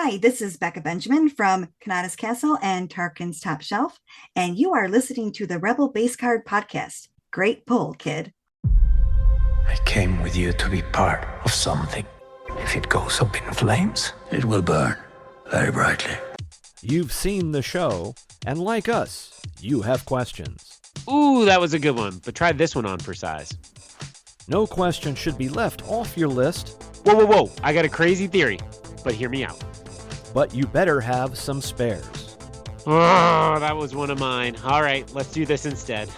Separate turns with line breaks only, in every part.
Hi, this is Becca Benjamin from Kanata's Castle and Tarkin's Top Shelf, and you are listening to the Rebel Base Card Podcast. Great pull, kid.
I came with you to be part of something. If it goes up in flames, it will burn very brightly.
You've seen the show, and like us, you have questions.
Ooh, that was a good one, but try this one on for size.
No question should be left off your list.
Whoa, I got a crazy theory, but hear me out.
But you better have some spares.
Oh, that was one of mine. All right, let's do this instead.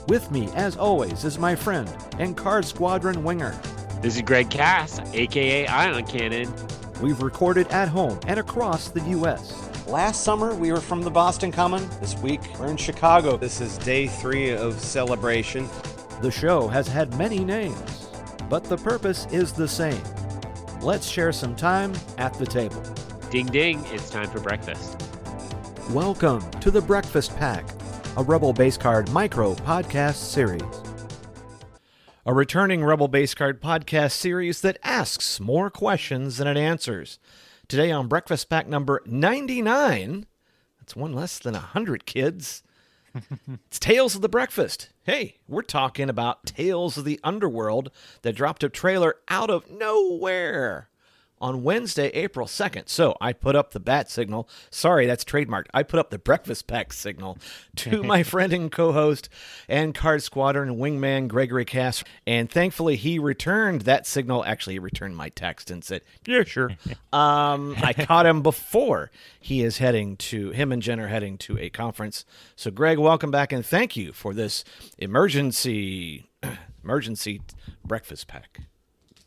With me, as always, is my friend and Card Squadron winger.
This is Greg Cass, a.k.a. Ion Cannon.
We've recorded at home and across the U.S.
Last summer, we were from the Boston Common. This week, we're in Chicago.
This is day 3 of celebration.
The show has had many names, but the purpose is the same. Let's share some time at the table.
Ding ding, it's time for breakfast.
Welcome to the Breakfast Pack, a Rebel Base Card micro podcast series. A returning Rebel Base Card podcast series that asks more questions than it answers. Today on Breakfast Pack number 99, that's one less than 100 kids, it's Tales of the Breakfast. Hey, we're talking about Tales of the Underworld that dropped a trailer out of nowhere on Wednesday, April 2nd. So I put up the bat signal. Sorry, that's trademarked. I put up the Breakfast Pack signal to my friend and co-host and Card Squadron wingman Gregory Cass. And thankfully, he returned that signal. Actually, he returned my text and said, yeah, sure. I caught him before him and Jen are heading to a conference. So Greg, welcome back and thank you for this emergency Breakfast Pack.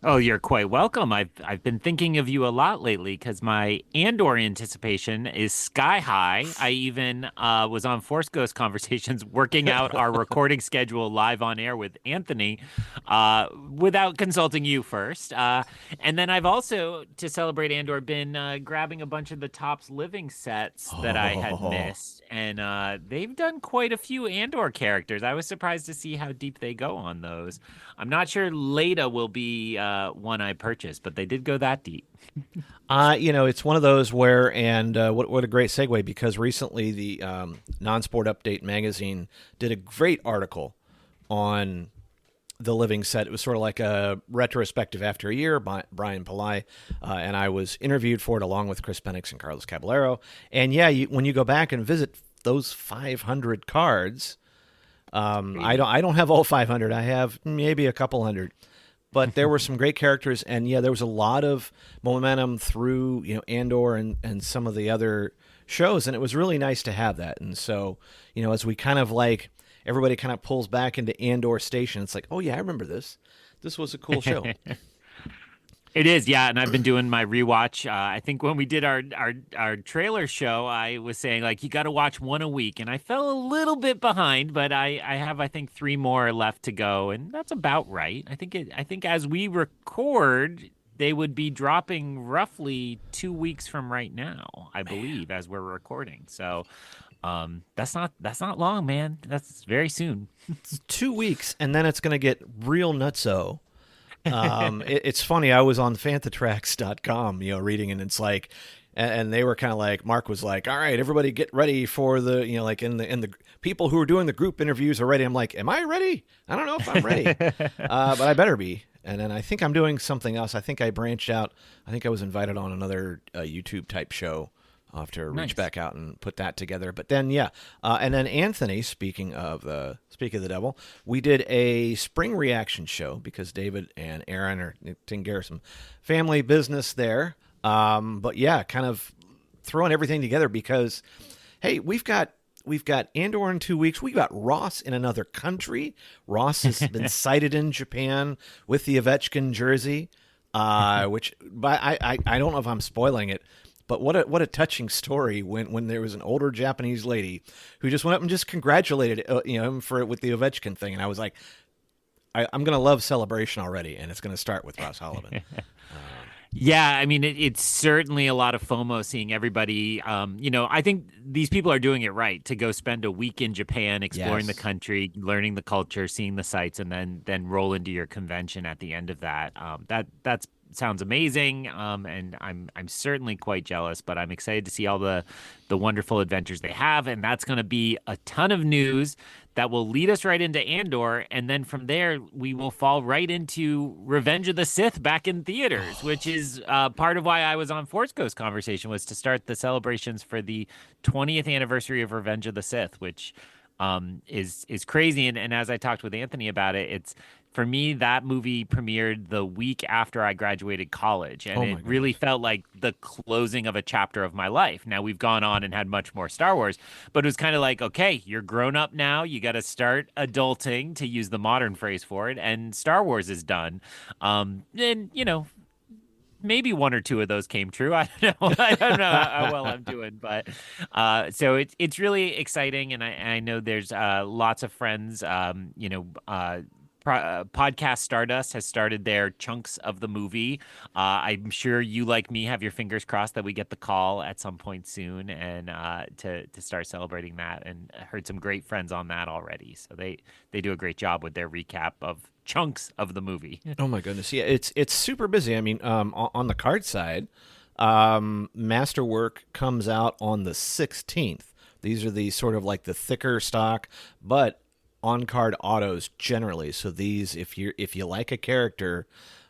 Oh, you're quite welcome. I've been thinking of you a lot lately because my Andor anticipation is sky high. I even was on Force Ghost Conversations working out our recording schedule live on air with Anthony without consulting you first. And then I've also, to celebrate Andor, been grabbing a bunch of the Topps Living sets that I had missed. And they've done quite a few Andor characters. I was surprised to see how deep they go on those. I'm not sure Leda will be one I purchased, but they did go that deep.
It's one of those where, and what a great segue, because recently the Non-Sport Update magazine did a great article on the Living set. It was sort of like a retrospective after a year by Brian Pillai, and I was interviewed for it along with Chris Penix and Carlos Caballero. And yeah, when you go back and visit those 500 cards, I don't have all 500. I have maybe a couple hundred. But there were some great characters, and yeah, there was a lot of momentum through, Andor and some of the other shows, and it was really nice to have that. And so, as we kind of everybody kind of pulls back into Andor Station, it's like, oh yeah, I remember this. This was a cool show.
It is, yeah, and I've been doing my rewatch. I think when we did our trailer show, I was saying, you got to watch one a week, and I fell a little bit behind, but I have, 3 more left to go, and that's about right. I think as we record, they would be dropping roughly 2 weeks from right now, I believe, as we're recording. So that's not long, man. That's very soon.
It's 2 weeks, and then it's going to get real nutso. It's funny. I was on Fantatrax.com, reading, and it's like, and they were kind of like, Mark was like, all right, everybody get ready for the, in the people who are doing the group interviews are ready. I'm like, am I ready? I don't know if I'm ready, but I better be. And then I think I'm doing something else. I think I branched out. I think I was invited on another YouTube type show. I'll have to reach back out and put that together. But then, yeah. And then Anthony, speaking of the devil, we did a spring reaction show because David and Aaron are taking care of some family business there. But yeah, kind of throwing everything together because, hey, we've got Andor in 2 weeks. We've got Ross in another country. Ross has been sighted in Japan with the Ovechkin jersey, which I don't know if I'm spoiling it. But what a touching story when there was an older Japanese lady who just went up and just congratulated him with the Ovechkin thing, and I was like, I'm gonna love Celebration already, and it's gonna start with Ross Hollivan.
Yeah, I mean, it's certainly a lot of FOMO seeing everybody. I think these people are doing it right to go spend a week in Japan, exploring the country, learning the culture, seeing the sights, and then roll into your convention at the end of that. That's sounds amazing, and I'm certainly quite jealous. But I'm excited to see all the wonderful adventures they have, and that's going to be a ton of news that will lead us right into Andor, and then from there we will fall right into Revenge of the Sith back in theaters, which is part of why I was on Force Ghost Conversation, was to start the celebrations for the 20th anniversary of Revenge of the Sith, which is crazy. And as I talked with Anthony about it, it's, for me, that movie premiered the week after I graduated college, and it really felt like the closing of a chapter of my life. Now, we've gone on and had much more Star Wars, but it was kind of like, okay, you're grown up now. You got to start adulting, to use the modern phrase for it, and Star Wars is done. And, you know, maybe one or two of those came true. I don't know. I don't know how well I'm doing, but so it's really exciting, and I know there's lots of friends, Podcast Stardust has started their chunks of the movie. I'm sure you, like me, have your fingers crossed that we get the call at some point soon, and to start celebrating that. And I heard some great friends on that already. So they do a great job with their recap of chunks of the movie.
Oh my goodness, yeah, it's super busy. I mean, on the card side, Masterwork comes out on the 16th. These are the sort of like the thicker stock, but on card autos generally. So these, if you like a character,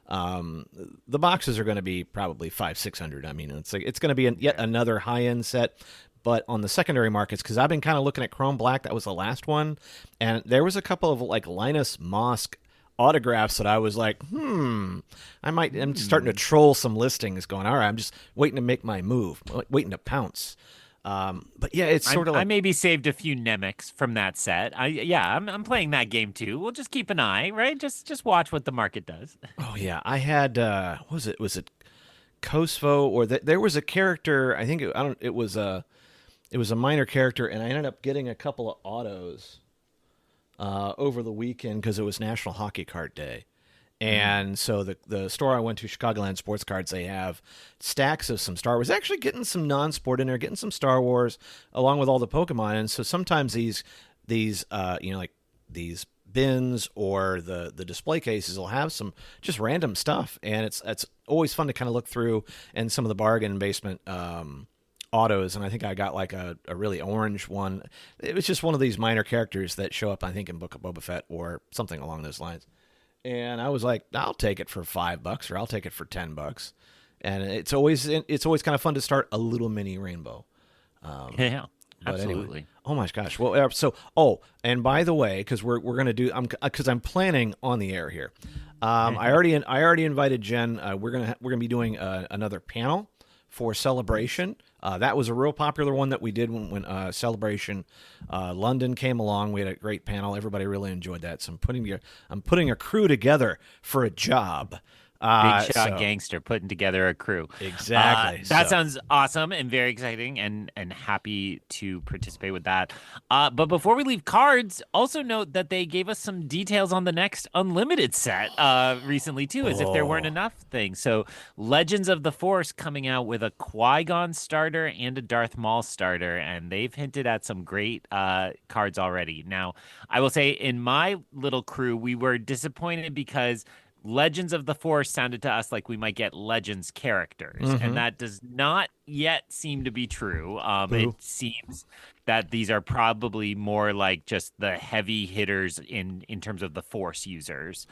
the boxes are going to be probably 500-600. I mean, it's going to be yet another high end set. But on the secondary markets, because I've been kind of looking at Chrome Black, that was the last one, and there was a couple of like Linus Mosk autographs that I was like, I'm starting to troll some listings, going, all right, I'm just waiting to make my move, waiting to pounce. But yeah, it's sort of like,
I maybe saved a few Nemeks from that set. I'm playing that game too. We'll just keep an eye, right? Just watch what the market does.
Oh yeah, I had was it Kosvo, or there was a character, I think it was a minor character, and I ended up getting a couple of autos over the weekend because it was National Hockey Card Day. And so the store I went to, Chicagoland Sports Cards, they have stacks of some Star Wars. Actually getting some non-sport in there, getting some Star Wars along with all the Pokemon. And so sometimes these like these bins or the display cases will have some just random stuff, and it's always fun to kind of look through, and some of the bargain basement autos. And I think I got like a really orange one. It was just one of these minor characters that show up, I think, in Book of Boba Fett or something along those lines. And I was like, I'll take it for $5 or I'll take it for $10. And it's always kind of fun to start a little mini rainbow.
Yeah,
but
absolutely.
Anyway, oh my gosh. Well, and by the way, because we're going to do, because I'm planning on the air here. I already invited Jen. We're gonna be doing another panel for Celebration. That was a real popular one that we did when Celebration London came along. We had a great panel. Everybody really enjoyed that. So I'm putting a crew together for a job.
Big shot gangster putting together a crew.
Exactly.
That sounds awesome and very exciting, and happy to participate with that. But before we leave cards, also note that they gave us some details on the next Unlimited set recently too, as if there weren't enough things. So Legends of the Force coming out with a Qui-Gon starter and a Darth Maul starter, and they've hinted at some great cards already. Now, I will say in my little crew, we were disappointed because Legends of the Force sounded to us like we might get Legends characters, and that does not yet seem to be true. It seems that these are probably more like just the heavy hitters in terms of the Force users,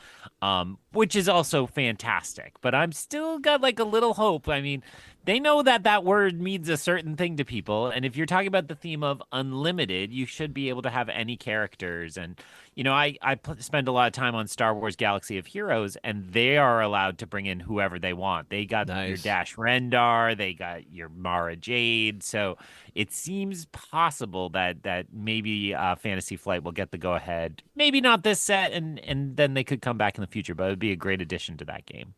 which is also fantastic. But I'm still got like a little hope. I mean, they know that word means a certain thing to people, and if you're talking about the theme of unlimited, you should be able to have any characters. And you know, I spend a lot of time on Star Wars Galaxy of Heroes, and they are allowed to bring in whoever they want. They got your Dash Rendar, they got your Mara Jade. So it seems possible that maybe Fantasy Flight will get the go-ahead. Maybe not this set, and then they could come back in the future, but it would be a great addition to that game.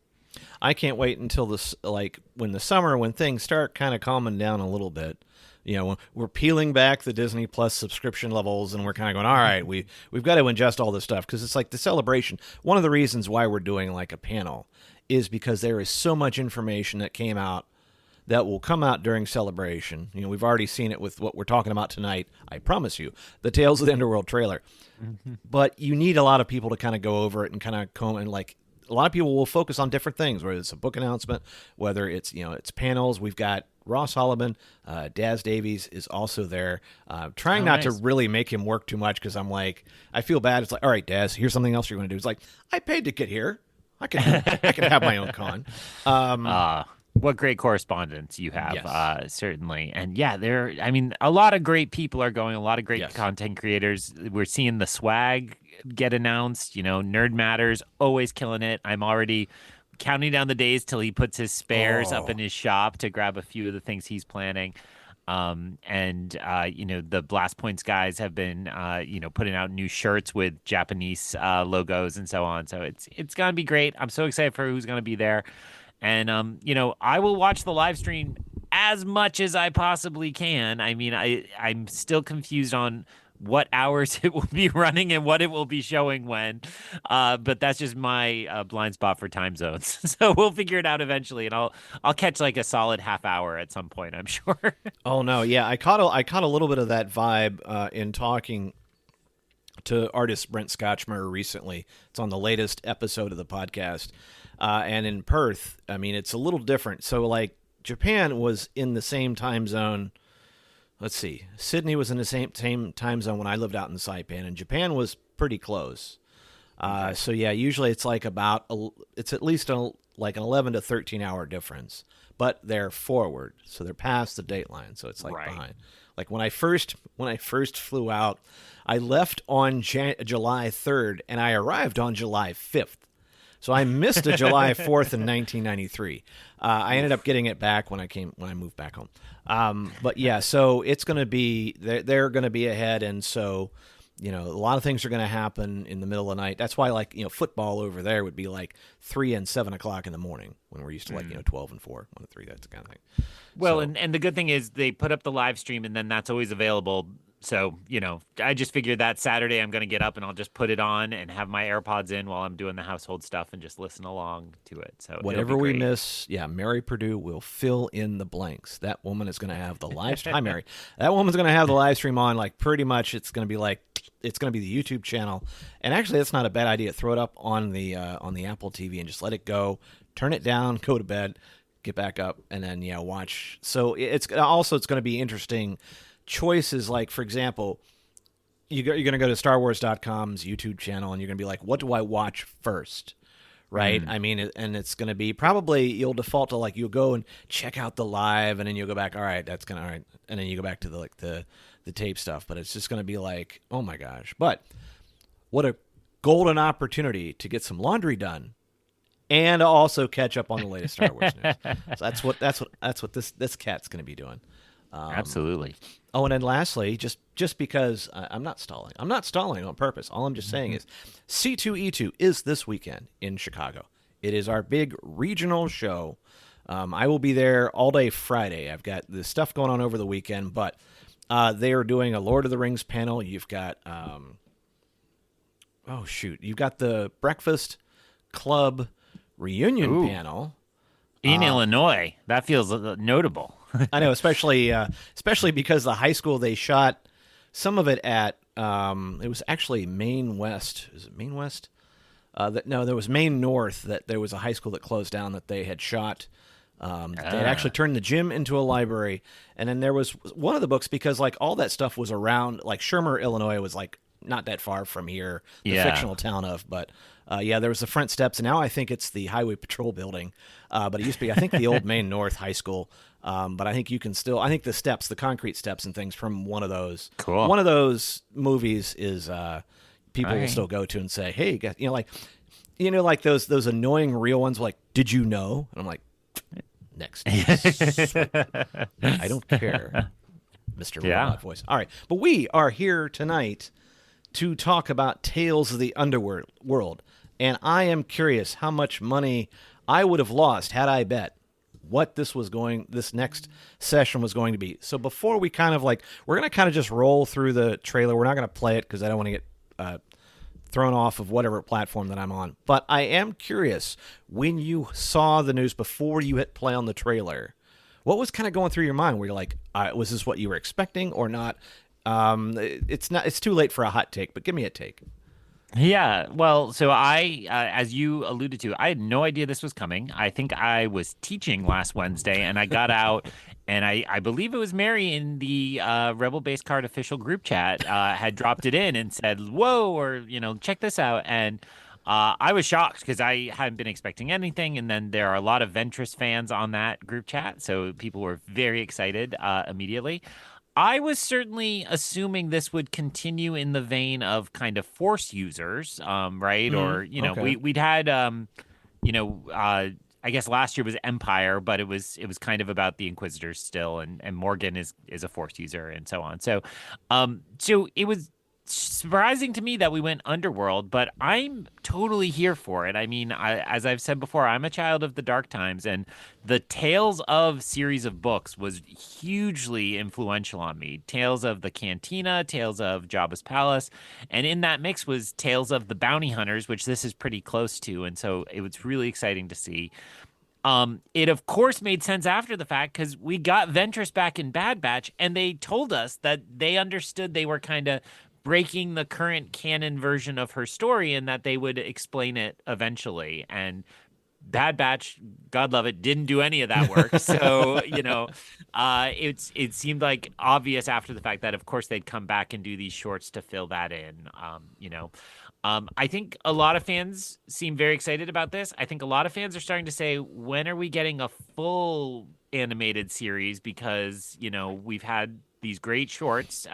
I can't wait until when things start kind of calming down a little bit. You know, we're peeling back the Disney Plus subscription levels, and we're kind of going, all right, we've got to ingest all this stuff, because it's like the Celebration. One of the reasons why we're doing like a panel is because there is so much information that came out that will come out during Celebration. You know, we've already seen it with what we're talking about tonight. I promise you, the Tales of the Underworld trailer. But you need a lot of people to kind of go over it and kind of comb and like a lot of people will focus on different things, whether it's a book announcement, whether it's, it's panels. We've got Ross Holliman, Daz Davies is also there. Trying not to really make him work too much because I'm like, I feel bad. It's like, all right, Daz, here's something else you're going to do. It's like, I paid to get here. I can have my own con.
What great correspondence you have,
Yes.
certainly. And yeah, a lot of great people are going, a lot of great
Yes.
content creators. We're seeing the swag get announced, Nerd Matters, always killing it. I'm already counting down the days till he puts his spares up in his shop to grab a few of the things he's planning. The Blast Points guys have been, putting out new shirts with Japanese logos and so on. So it's going to be great. I'm so excited for who's going to be there. And, I will watch the live stream as much as I possibly can. I mean, I'm still confused on what hours it will be running and what it will be showing when. But that's just my blind spot for time zones. So we'll figure it out eventually. And I'll catch like a solid half hour at some point, I'm sure.
Oh, no. Yeah, I caught a little bit of that vibe in talking to artist Brent Scotchmer recently. It's on the latest episode of the podcast. And in Perth, I mean, it's a little different. So, like, Japan was in the same time zone. Let's see. Sydney was in the same time zone when I lived out in Saipan, and Japan was pretty close. So, yeah, usually it's like it's at least like an 11 to 13 hour difference. But they're forward, so they're past the date line, so it's like behind. Like when I first flew out, I left on July 3rd, and I arrived on July 5th. So I missed a July 4th in 1993. I ended up getting it back when I moved back home. But yeah, so it's going to be they're going to be ahead, and so a lot of things are going to happen in the middle of the night. That's why football over there would be like 3 and 7 o'clock in the morning when we're used to 12 and 4, 1 and 3, that's the kind of thing.
Well, and the good thing is they put up the live stream, and then that's always available. So, I just figured that Saturday I'm going to get up and I'll just put it on and have my AirPods in while I'm doing the household stuff and just listen along to it. So
whatever we miss, Mary Purdue will fill in the blanks. That woman is going to have the live stream. Hi, Mary. That woman's going to have the live stream on like pretty much. It's going to be the YouTube channel. And actually, that's not a bad idea. Throw it up on the Apple TV and just let it go. Turn it down, go to bed, get back up, and then watch. So it's going to be interesting. Choices like, for example, you're going to go to StarWars.com's YouTube channel and you're going to be like, what do I watch first? Right? I mean, and it's going to be probably you'll default to like you'll go and check out the live and then you'll go back. All right, all right, and then you go back to the tape stuff. But it's just going to be like, oh my gosh! But what a golden opportunity to get some laundry done and also catch up on the latest Star Wars news. So that's what this cat's going to be doing.
Absolutely.
Oh, and then lastly, just because I'm not stalling. I'm not stalling on purpose. All I'm just saying is C2E2 is this weekend in Chicago. It is our big regional show. I will be there all day Friday. I've got this stuff going on over the weekend, but they are doing a Lord of the Rings panel. You've got, you've got the Breakfast Club reunion panel.
In Illinois. That feels notable.
I know, especially because the high school they shot some of it at. It was actually Maine West. Is it Maine West? There was Maine North. That there was a high school that closed down that they had shot. They had actually turned the gym into a library, and then there was one of the books because like all that stuff was around. Like Shermer, Illinois, was like not that far from here, the fictional town of, but. There was the front steps, and now I think it's the Highway Patrol building. But it used to be, I think, the old Maine North High School. But I think you can still, I think the steps, the concrete steps and things from one of those.
Cool.
One of those movies is people will still go to and say, hey, like those annoying real ones like, did you know? And I'm like, next. I don't care, Mr. Robot Voice. All right. But we are here tonight to talk about Tales of the Underworld. And I am curious how much money I would have lost had I bet what this next session was going to be. So before we we're going to kind of just roll through the trailer. We're not going to play it because I don't want to get thrown off of whatever platform that I'm on. But I am curious, when you saw the news before you hit play on the trailer, what was kind of going through your mind? Were you like, was this what you were expecting or not? It's too late for a hot take, but give me a take.
Yeah, well, so as you alluded to, I had no idea this was coming. I think I was teaching last Wednesday, and I got out, and I believe it was Mary in the Rebel Base Card official group chat had dropped it in and said, "Whoa," or check this out, and I was shocked because I hadn't been expecting anything, and then there are a lot of Ventress fans on that group chat, so people were very excited immediately. I was certainly assuming this would continue in the vein of kind of Force users, right? Or
Okay.
we'd had you know, I guess last year was Empire, but it was kind of about the Inquisitors still, and Morgan is a Force user and so on. So it was surprising to me that we went Underworld, but I'm totally here for it. I mean, as I've said before, I'm a child of the dark times, and the Tales of series of books was hugely influential on me. Tales of the Cantina, Tales of Jabba's Palace, and in that mix was Tales of the Bounty Hunters, which this is pretty close to, and so it was really exciting to see. It of course made sense after the fact because we got Ventress back in Bad Batch, and they told us that they understood they were kind of breaking the current canon version of her story and that they would explain it eventually. And Bad Batch, God love it, didn't do any of that work. So, it seemed like obvious after the fact that of course they'd come back and do these shorts to fill that in. I think a lot of fans seem very excited about this. I think a lot of fans are starting to say, when are we getting a full animated series? Because, we've had these great shorts.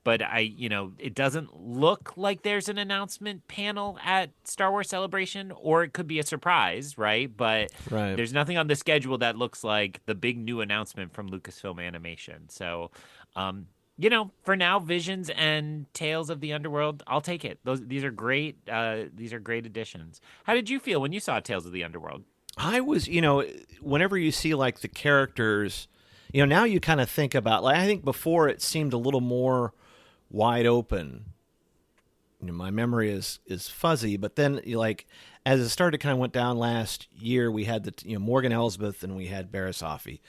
But it doesn't look like there's an announcement panel at Star Wars Celebration, or it could be a surprise, right? But
Right.
there's nothing on the schedule that looks like the big new announcement from Lucasfilm Animation. So, for now, Visions and Tales of the Underworld, I'll take it. These are great. These are great additions. How did you feel when you saw Tales of the Underworld?
I was, whenever you see like the characters, now you kind of think about, like, I think before it seemed a little more wide open. My memory is fuzzy, but then like as it started kind of went down last year, we had the Morgan Elsbeth and we had Barasafi.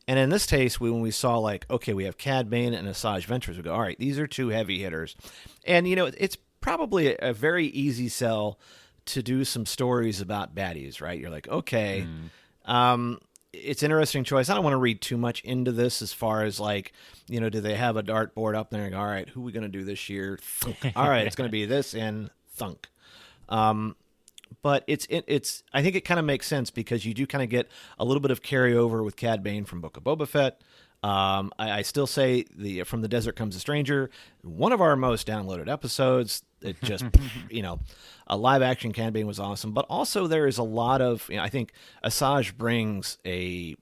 And in this case, when we saw like, okay, we have Cad Bane and Asajj Ventress, we go, all right, these are two heavy hitters. And it's probably a very easy sell to do some stories about baddies, right? You're like, okay, it's an interesting choice. I don't want to read too much into this as far as like, do they have a dartboard up there and go, all right, who are we going to do this year? Thunk. All right, it's going to be this and thunk. But it's I think it kind of makes sense because you do kind of get a little bit of carryover with Cad Bane from Book of Boba Fett. I still say the From the Desert Comes a Stranger, one of our most downloaded episodes. It just, a live action Cad Bane was awesome. But also there is a lot of, I think Asajj brings a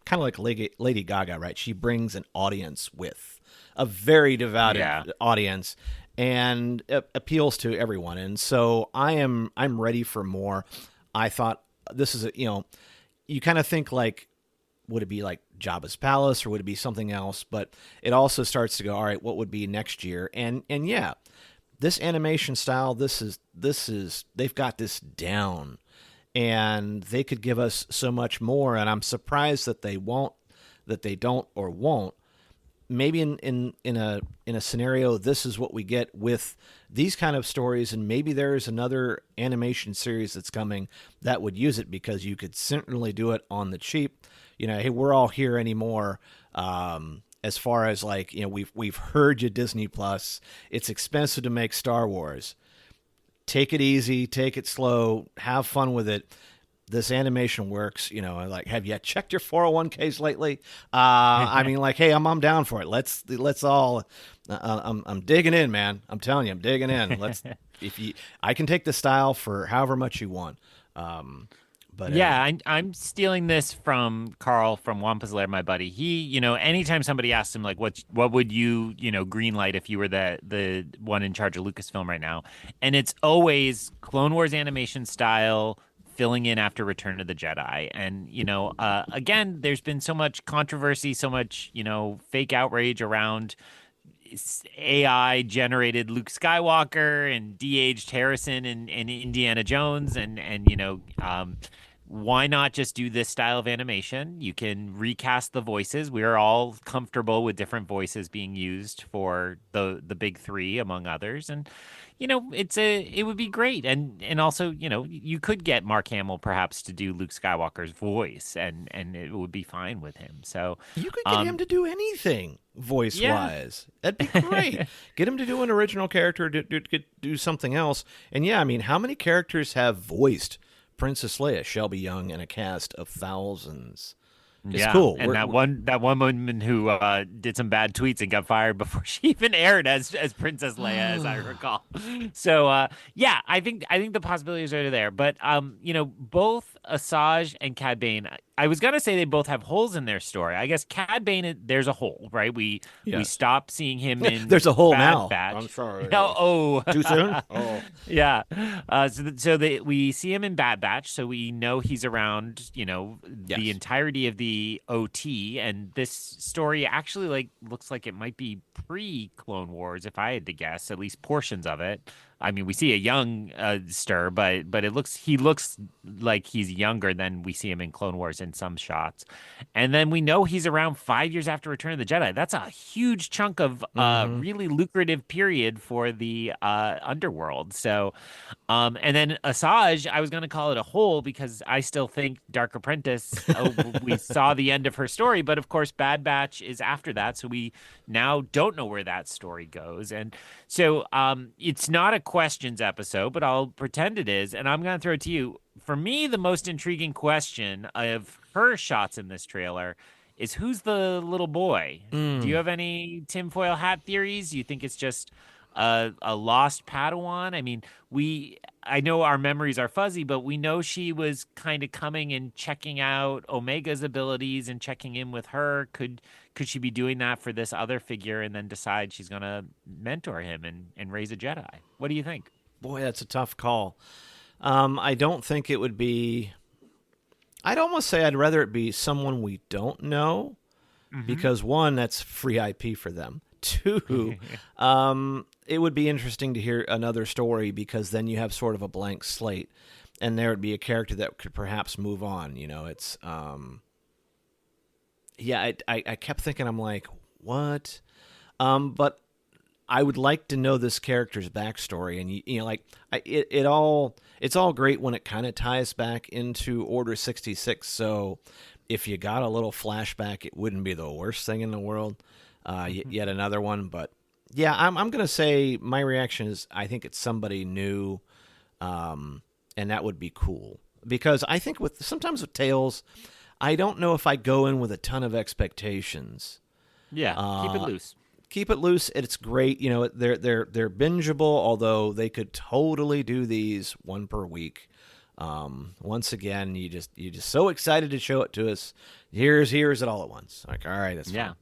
kind of like Lady Gaga, right? She brings an audience with a very devoted audience and appeals to everyone. And so I'm ready for more. I thought this is you kind of think like, would it be like Jabba's Palace or would it be something else? But it also starts to go, all right, what would be next year? And yeah, this animation style, this is they've got this down, and they could give us so much more. And I'm surprised that they don't or won't. Maybe in a scenario, this is what we get with these kind of stories, and maybe there is another animation series that's coming that would use it because you could certainly do it on the cheap. Hey, we're all here anymore. As far as like, we've heard you, Disney Plus. It's expensive to make Star Wars. Take it easy, take it slow, have fun with it. This animation works, like, have you checked your 401ks lately? I mean, like, hey, I'm down for it. Let's all, I'm digging in, man. I'm telling you, I'm digging in. I can take the style for however much you want. But
yeah, I'm stealing this from Carl from Wampus Lair, my buddy. He, anytime somebody asks him like, what would you, green light if you were the one in charge of Lucasfilm right now, and it's always Clone Wars animation style, filling in after Return of the Jedi. And, again, there's been so much controversy, so much, fake outrage around AI generated Luke Skywalker and de-aged Harrison and Indiana Jones and why not just do this style of animation? You can recast the voices. We are all comfortable with different voices being used for the big three, among others. And it would be great. And also, you could get Mark Hamill perhaps to do Luke Skywalker's voice, and it would be fine with him. So
you could get him to do anything voice wise.
Yeah.
That'd be great. Get him to do an original character, do something else. And yeah, I mean, how many characters have voiced Princess Leia, Shelby Young, and a cast of thousands? It's cool.
And that one woman who did some bad tweets and got fired before she even aired as Princess Leia, as I recall. So yeah, I think the possibilities are there. But both Asajj and Cad Bane, I was gonna say they both have holes in their story. I guess Cad Bane, there's a hole, right? We stopped seeing him in
there's a hole
Bad
now.
Batch.
I'm sorry.
Too soon?
Oh.
Yeah. We see him in Bad Batch, so we know he's around, the entirety of the OT. And this story actually looks like it might be pre-Clone Wars, if I had to guess, at least portions of it. I mean, we see a young Stir, but he looks like he's younger than we see him in Clone Wars in some shots. And then we know he's around 5 years after Return of the Jedi. That's a huge chunk of really lucrative period for the Underworld. So, and then Asajj, I was going to call it a hole because I still think Dark Apprentice, we saw the end of her story, but of course Bad Batch is after that. So we now don't know where that story goes. And so it's not a questions episode, but I'll pretend it is. And I'm going to throw it to you. For me, the most intriguing question of her shots in this trailer is who's the little boy? Do you have any tinfoil hat theories? Do you think it's just a lost Padawan? I mean, I know our memories are fuzzy, but we know she was kind of coming and checking out Omega's abilities and checking in with her. Could she be doing that for this other figure and then decide she's going to mentor him and raise a Jedi? What do you think?
Boy, that's a tough call. I don't think it would be... I'd almost say I'd rather it be someone we don't know, because one, that's free IP for them. Two, it would be interesting to hear another story, because then you have sort of a blank slate, and there would be a character that could perhaps move on. It's I kept thinking, I'm like, what? But I would like to know this character's backstory, and it's all great when it kind of ties back into Order 66. So if you got a little flashback, it wouldn't be the worst thing in the world. Yet another one, but yeah, I'm gonna say my reaction is I think it's somebody new, and that would be cool, because I think sometimes with Tales, I don't know if I go in with a ton of expectations.
Yeah, keep it loose.
Keep it loose. It's great. They're bingeable, although they could totally do these one per week. Once again, you're just so excited to show it to us. Here's it all at once. Like, all right, that's fine.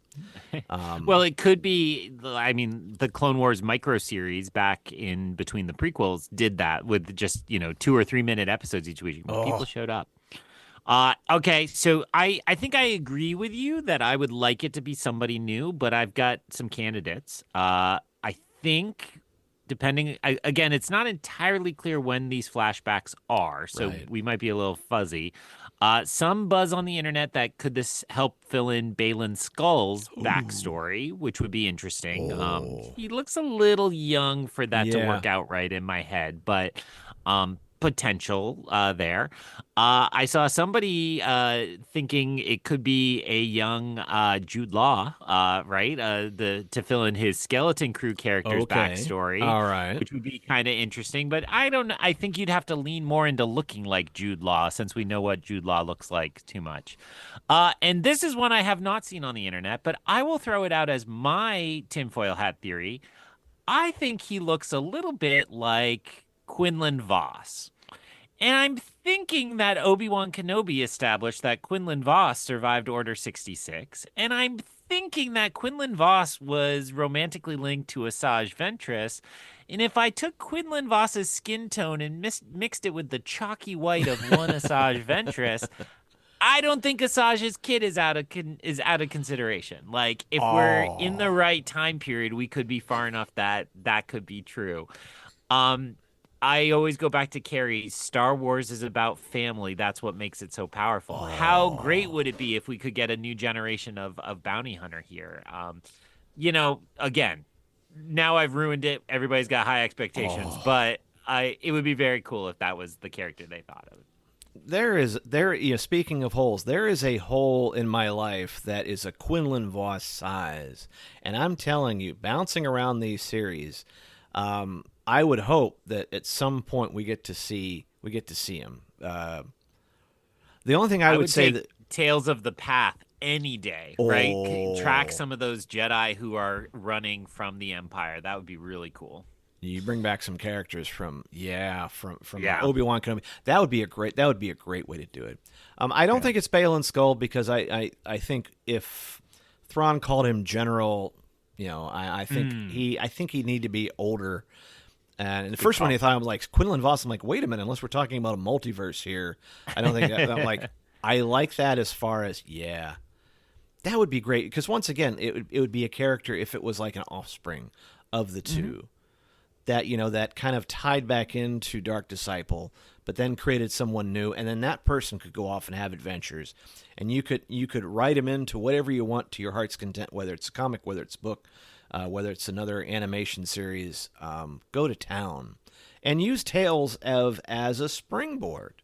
Well, it could be. I mean, the Clone Wars micro series back in between the prequels did that with just 2 or 3 minute episodes each week. People showed up. Okay, so I think I agree with you that I would like it to be somebody new, but I've got some candidates. I think again, it's not entirely clear when these flashbacks are, so we might be a little fuzzy. Some buzz on the internet that could this help fill in Baylan Skull's backstory, which would be interesting. He looks a little young for that to work out right in my head, but potential there. I saw somebody thinking it could be a young Jude Law, right? To fill in his Skeleton Crew character's backstory.
All right.
Which would be kind of interesting, but I think you'd have to lean more into looking like Jude Law, since we know what Jude Law looks like too much. And this is one I have not seen on the internet, but I will throw it out as my tinfoil hat theory. I think he looks a little bit like Quinlan Vos. And I'm thinking that Obi-Wan Kenobi established that Quinlan Vos survived Order 66. And I'm thinking that Quinlan Vos was romantically linked to Asajj Ventress. And if I took Quinlan Vos's skin tone and mixed it with the chalky white of one Asajj Ventress, I don't think Asajj's kid is out of consideration. Like, if we're in the right time period, we could be far enough that could be true. I always go back to Carrie's Star Wars is about family. That's what makes it so powerful. How great would it be if we could get a new generation of bounty hunter here? Again, now I've ruined it. Everybody's got high expectations, but it would be very cool if that was the character they thought of.
Speaking of holes, there is a hole in my life that is a Quinlan Voss size, and I'm telling you, bouncing around these series, I would hope that at some point we get to see him. The only thing I would say
take
that
Tales of the Path any day, right? Track some of those Jedi who are running from the Empire. That would be really cool.
you bring back some characters from Obi-Wan Kenobi. That would be a great way to do it. I don't think it's Baylan Skull because I think if Thrawn called him General, I think he'd need to be older. And the first one I thought, I'm like, Quinlan Voss. I'm like, wait a minute, unless we're talking about a multiverse here, I don't think I'm like, I like that as far as, that would be great. Because once again, it would be a character if it was like an offspring of the two that, that kind of tied back into Dark Disciple, but then created someone new. And then that person could go off and have adventures. And you could write him into whatever you want to your heart's content, whether it's a comic, whether it's a book, whether it's another animation series. Go to town and use Tales as a springboard.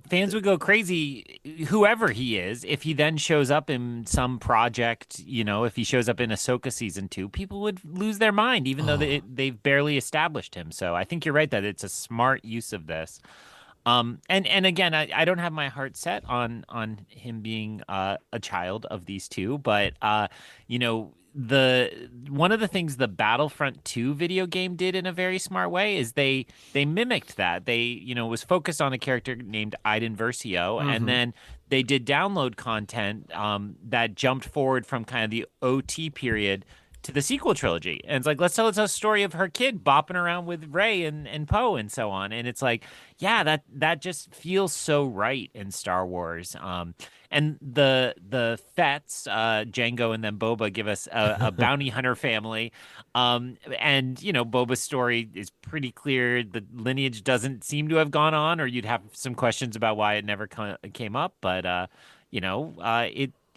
Fans would go crazy, whoever he is, if he then shows up in some project, if he shows up in Ahsoka Season 2, people would lose their mind, even though they've barely established him. So I think you're right that it's a smart use of this. And again, I don't have my heart set on him being a child of these two, but one of the things the Battlefront 2 video game did in a very smart way is they mimicked that. They was focused on a character named Iden Versio, and then they did download content that jumped forward from kind of the OT period to the sequel trilogy. And it's like, let's tell us a story of her kid bopping around with Rey and Poe and so on. And it's like, yeah, that just feels so right in Star Wars. And the Fets, Jango and then Boba, give us a bounty hunter family. And, Boba's story is pretty clear. The lineage doesn't seem to have gone on, or you'd have some questions about why it never came up. But,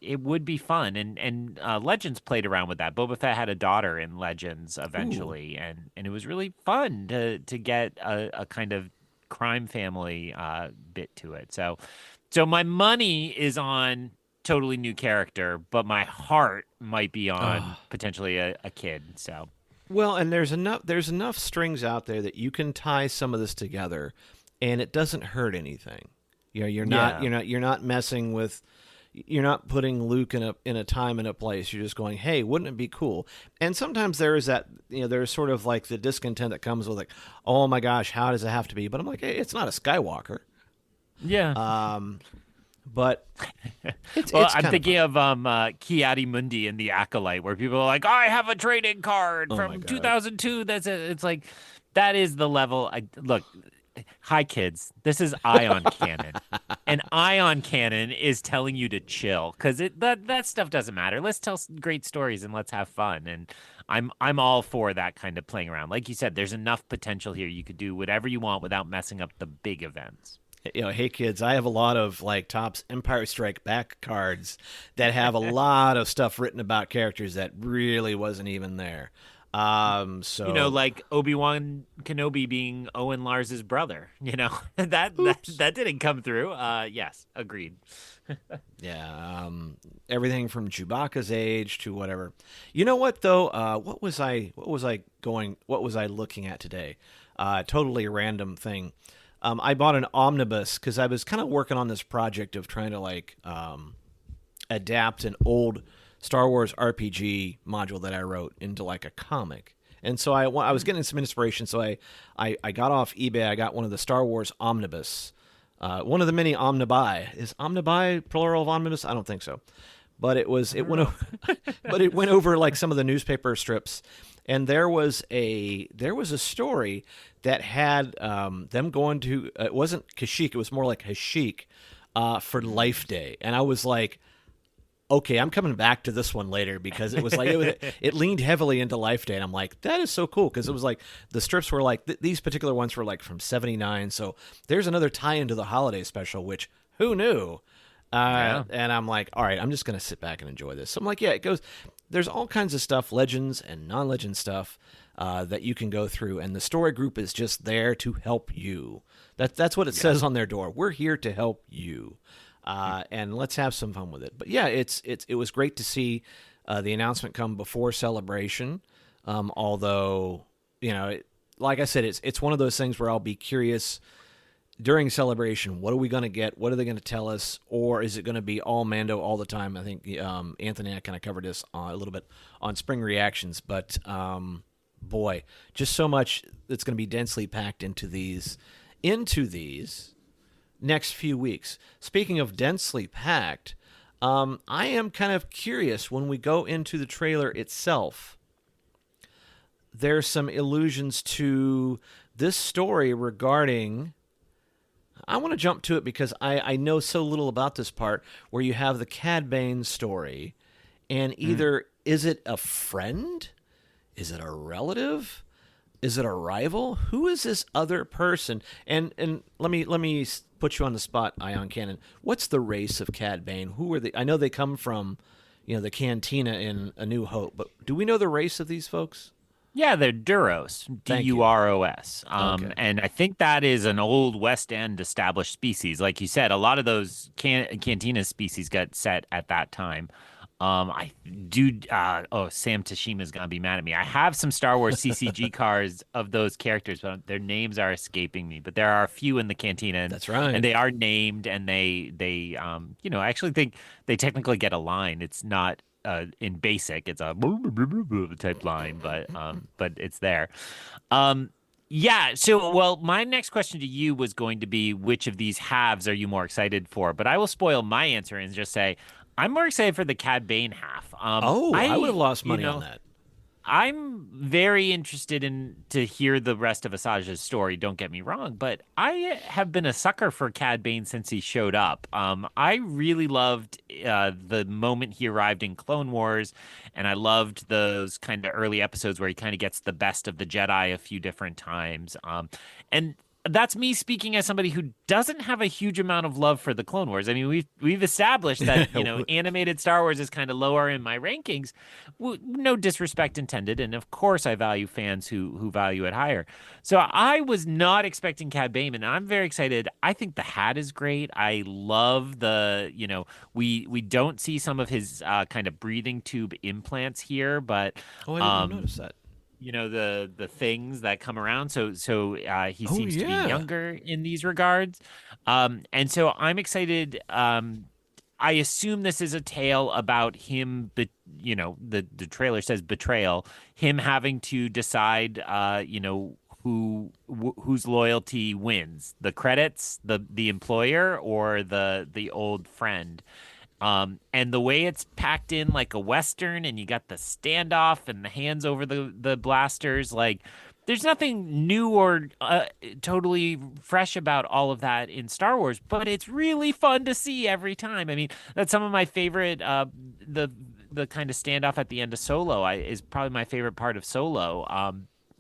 it would be fun. And Legends played around with that. Boba Fett had a daughter in Legends eventually. And it was really fun to get a kind of crime family bit to it. So my money is on totally new character, but my heart might be on potentially a kid. So,
well, and there's enough strings out there that you can tie some of this together, and it doesn't hurt anything. You're not messing with. You're not putting Luke in a time and a place. You're just going, hey, wouldn't it be cool? And sometimes there is that, there's sort of like the discontent that comes with like, oh my gosh, how does it have to be? But I'm like, hey, it's not a Skywalker.
Yeah.
But
I'm thinking of Ki-Adi-Mundi in The Acolyte, where people are like, I have a trading card from 2002. It's like, that is the level. Look. Hi, kids. This is Ion Cannon. And Ion Cannon is telling you to chill because that stuff doesn't matter. Let's tell great stories and let's have fun. And I'm all for that kind of playing around. Like you said, there's enough potential here. You could do whatever you want without messing up the big events.
Hey, kids, I have a lot of like Topps Empire Strike Back cards that have a lot of stuff written about characters that really wasn't even there.
Like Obi-Wan Kenobi being Owen Lars's brother, that didn't come through. Yes, agreed.
Yeah. Everything from Chewbacca's age to whatever. You know what though? What was I looking at today? Totally random thing. I bought an omnibus because I was kind of working on this project of trying to adapt an old Star Wars RPG module that I wrote into like a comic. And so I was getting some inspiration. So I got off eBay. I got one of the Star Wars omnibus, one of the many omnibi. Is omnibi plural of omnibus? I don't think so. But it went over like some of the newspaper strips. And there was a story that had them going to, it wasn't Kashyyyk. It was more like Kashyyyk for Life Day. And I was like, okay, I'm coming back to this one later because it was like it leaned heavily into Life Day, and I'm like, that is so cool because it was like the strips were like these particular ones were like from '79, so there's another tie into the holiday special, which who knew? And I'm like, all right, I'm just gonna sit back and enjoy this. So I'm like, yeah, it goes. There's all kinds of stuff, legends and non-legend stuff that you can go through, and the story group is just there to help you. That's what it says on their door. We're here to help you. And let's have some fun with it. But yeah, it was great to see the announcement come before Celebration. Although, like I said, it's one of those things where I'll be curious during Celebration. What are we going to get? What are they going to tell us? Or is it going to be all Mando all the time? I think Anthony and I kind of covered this a little bit on Spring Reactions. But boy, just so much that's going to be densely packed into these next few weeks. Speaking of densely packed, I am kind of curious when we go into the trailer itself. There's some allusions to this story regarding. I want to jump to it because I know so little about this part where you have the Cad Bane story, and either is it a friend? Is it a relative? Is it a rival? Who is this other person? And let me put you on the spot, Ion Cannon. What's the race of Cad Bane? Who are they? I know they come from, the Cantina in A New Hope, but do we know the race of these folks?
Yeah, they're Duros, Duros.
Okay.
And I think that is an old West End established species. Like you said, a lot of those Cantina species got set at that time. Sam Tashima's gonna be mad at me. I have some Star Wars CCG cards of those characters, but their names are escaping me. But there are a few in the Cantina,
That's right,
and they are named, and they I actually think they technically get a line. It's not in basic, it's a type line, but it's there. Yeah. So, well, my next question to you was going to be, which of these halves are you more excited for? But I will spoil my answer and just say I'm more excited for the Cad Bane half.
I would have lost money on that.
I'm very interested to hear the rest of Asajj's story. Don't get me wrong, but I have been a sucker for Cad Bane since he showed up. I really loved the moment he arrived in Clone Wars, and I loved those kind of early episodes where he kind of gets the best of the Jedi a few different times. And that's me speaking as somebody who doesn't have a huge amount of love for the Clone Wars. I mean, we've established that animated Star Wars is kind of lower in my rankings. No disrespect intended, and of course I value fans who value it higher. So I was not expecting Cad Bane, and I'm very excited. I think the hat is great. I love we don't see some of his kind of breathing tube implants here, but
I didn't even notice that.
The things that come around. So he seems to be younger in these regards. And so I'm excited. I assume this is a tale about him, the trailer says betrayal, him having to decide, whose loyalty wins, the credits, the employer, or the old friend. And the way it's packed in like a Western, and you got the standoff and the hands over the blasters, like there's nothing new or totally fresh about all of that in Star Wars, but it's really fun to see every time. I mean, that's some of my favorite, the kind of standoff at the end of Solo is probably my favorite part of Solo.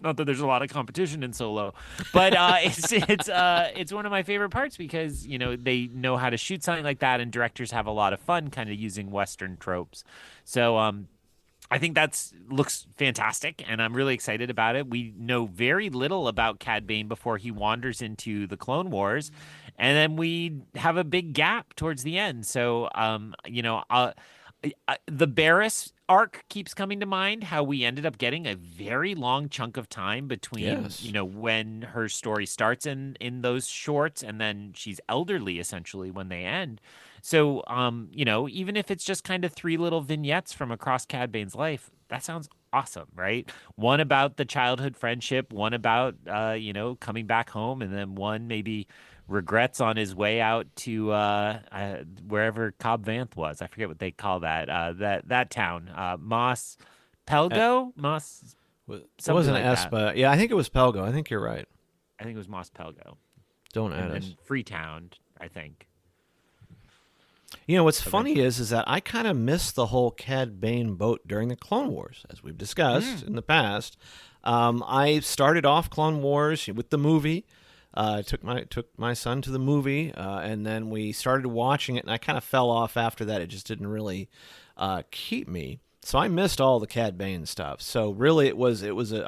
Not that there's a lot of competition in Solo, but it's one of my favorite parts because they know how to shoot something like that, and directors have a lot of fun kind of using Western tropes. So I think looks fantastic, and I'm really excited about it. We know very little about Cad Bane before he wanders into the Clone Wars, and then we have a big gap towards the end. So the Barriss arc keeps coming to mind, how we ended up getting a very long chunk of time between when her story starts in those shorts, and then she's elderly essentially when they end. So even if it's just kind of 3 little vignettes from across Cad Bane's life, that sounds awesome, right? One about the childhood friendship, one about coming back home, and then one maybe regrets on his way out to wherever Cobb Vanth was. I forget what they call that that town. Mos Pelgo? Mos.
It wasn't
like
Espa. Yeah, I think it was Pelgo. I think you're right.
I think it was Mos Pelgo.
Don't add
and
us.
then Freetown, I think.
What's funny is that I kind of missed the whole Cad Bane boat during the Clone Wars, as we've discussed in the past. I started off Clone Wars with the movie. Took my son to the movie, and then we started watching it, and I kind of fell off after that. It just didn't really keep me. So I missed all the Cad Bane stuff. So really, I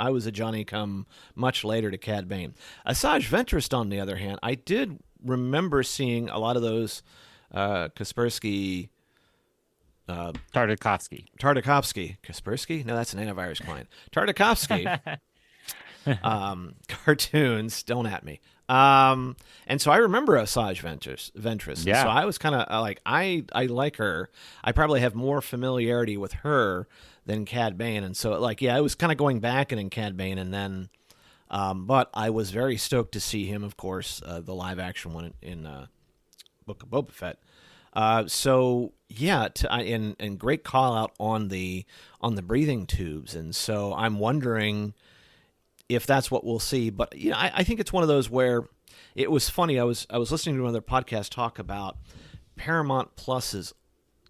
was a Johnny come much later to Cad Bane. Asajj Ventress, on the other hand, I did remember seeing a lot of those Kaspersky.
Tartakovsky.
Kaspersky? No, that's an antivirus client. Tartakovsky. Cartoons. Don't at me. And so I remember Asajj Ventress.
Yeah.
So I was kind of like, I like her. I probably have more familiarity with her than Cad Bane. And so I was kind of going back and in Cad Bane, and then, but I was very stoked to see him, of course, the live action one in Book of Boba Fett. So yeah, and great call out on the breathing tubes. And so I'm wondering if that's what we'll see. But I think it's one of those where it was funny. I was listening to another podcast talk about Paramount Plus's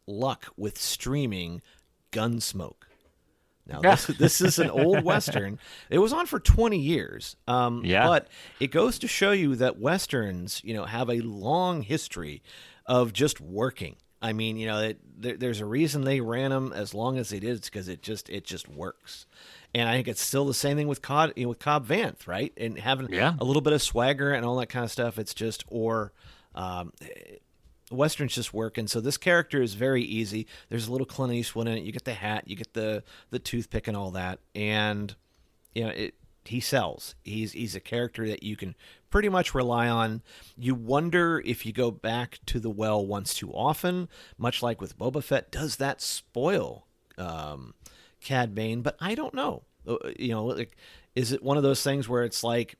luck with streaming Gunsmoke. Now this is an old Western. It was on for 20 years. But it goes to show you that Westerns, have a long history of just working. I mean, there's a reason they ran them as long as they did. It's because it just works. And I think it's still the same thing with Cobb Vanth, right? And having a little bit of swagger and all that kind of stuff. It's just, Westerns just work. And so this character is very easy. There's a little Clint Eastwood in it. You get the hat, you get the toothpick and all that. And, he sells. He's a character that you can pretty much rely on. You wonder if you go back to the well once too often, much like with Boba Fett, does that spoil Cad Bane? But I don't know. Is it one of those things where it's like